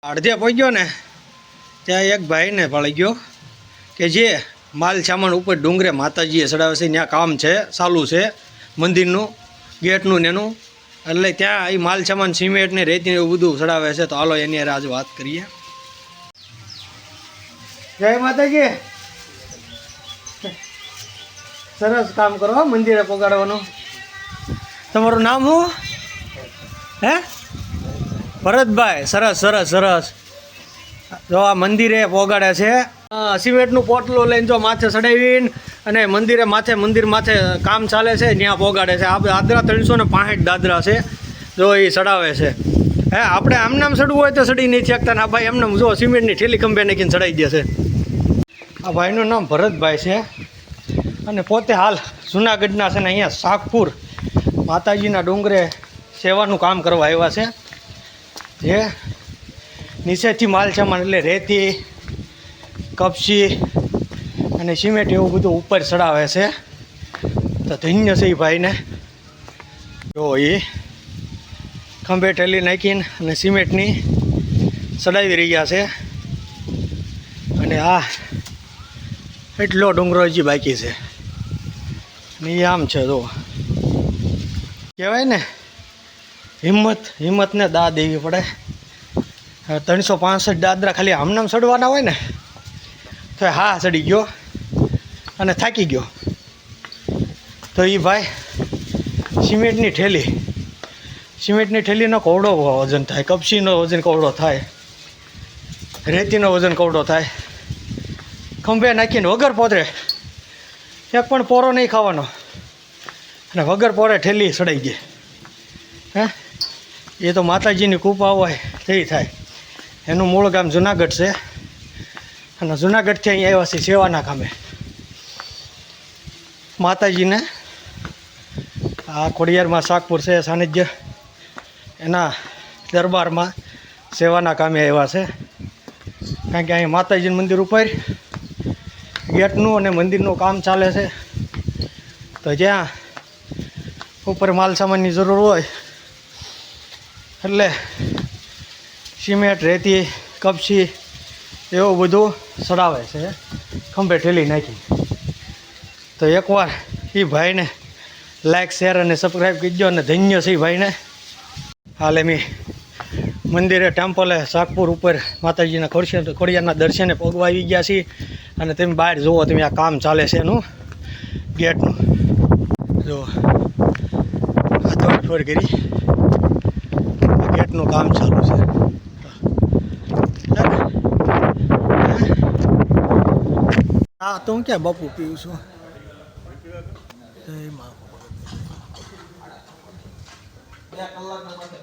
અડધે પહોંચ્યો ને ત્યાં એક ભાઈને પડી ગયો કે જે માલ સામાન ઉપર ડુંગરે માતાજીએ ચડાવે છે, ત્યાં કામ છે ચાલુ છે મંદિરનું ગેટનું ને એનું, એટલે ત્યાં એ માલ સામાન સિમેન્ટ ને રેતી એવું બધું ચડાવે છે. તો હાલો એની આજ વાત કરીએ. જય માતાજી. સરસ કામ કરો મંદિરે પોગાડવાનું. તમારું નામ શું? હે? ભરતભાઈ. સરસ સરસ સરસ. જો આ મંદિરે પોગાડે છે, સિમેન્ટનું પોટલું લઈને જો માથે ચડાવીને અને મંદિર માથે કામ ચાલે છે ત્યાં પોગાડે છે. આ દાદરા 365 દાદરા છે, જો એ ચડાવે છે. હે આપણે આમ નામ ચડવું હોય તો ચડી નહીં શકતા. આ ભાઈ એમને જો સિમેન્ટની ઠેલી ખંભે નાખીને ચડાવી દે છે. આ ભાઈનું નામ ભરતભાઈ છે અને પોતે હાલ જુનાગઢના છે ને અહીંયા શાકપુર માતાજીના ડુંગરે સેવાનું કામ કરવા આવ્યા છે. જે નીચેથી માલ સામાન એટલે રેતી, કપચી અને સિમેન્ટ એવું બધું ઉપર ચડાવે છે. તો ધન્ય છે એ ભાઈને. જો એ ખંભે ઠેલી નાખીને અને સિમેન્ટની ચડાવી રહ્યા છે. અને આ એટલો ડુંગરો હજી બાકી છે ને એ આમ છે. જો કહેવાય ને હિંમતને દા દેવી પડે. 365 દાદરા ખાલી આમનામ ચડવાના હોય ને તો હા ચડી ગયો અને થાકી ગયો. તો એ ભાઈ સિમેન્ટની ઠેલીનો કવડો વજન થાય, કપચીનો વજન કવડો થાય, રેતીનો વજન કવડો થાય. ખંભે નાખીને વગર પોતરે એક પણ પોરો નહીં ખાવાનો અને વગર પોરે ઠેલી ચડાઈ ગઈ. હે એ તો માતાજીની કૃપા હોય તે થાય. એનું મૂળ ગામ જુનાગઢ છે અને જુનાગઢથી અહીં આવ્યા છે સેવાના કામે. માતાજીને આ ખોડિયારમાં શાકપુર છે સાનિધ્ય, એના દરબારમાં સેવાના કામે આવ્યા છે. કારણ કે અહીં માતાજીનું મંદિર ઉપર ગેટનું અને મંદિરનું કામ ચાલે છે. તો જ્યાં ઉપર માલ સામાનની જરૂર હોય એટલે સિમેન્ટ, રેતી, કપચી એવું બધું ચડાવે છે ખંભે ઠેલી નાખી. તો એકવાર એ ભાઈને લાઈક, શેર અને સબસ્ક્રાઈબ કરજો અને ધન્ય છે એ ભાઈને. હાલ એમ મંદિરે ટેમ્પલે શાકપુર ઉપર માતાજીના ખોડિયારના દર્શને પગવા આવી ગયા છીએ. અને તમે બહાર જુઓ, તમે આ કામ ચાલે છે એનું ગેટનું. જો આ તોડફોડ કરી ગેટનું કામ ચાલુ છે. હા તો હું ક્યાં બાપુ પીવું છું. જય મા. 2 કલાકના માટે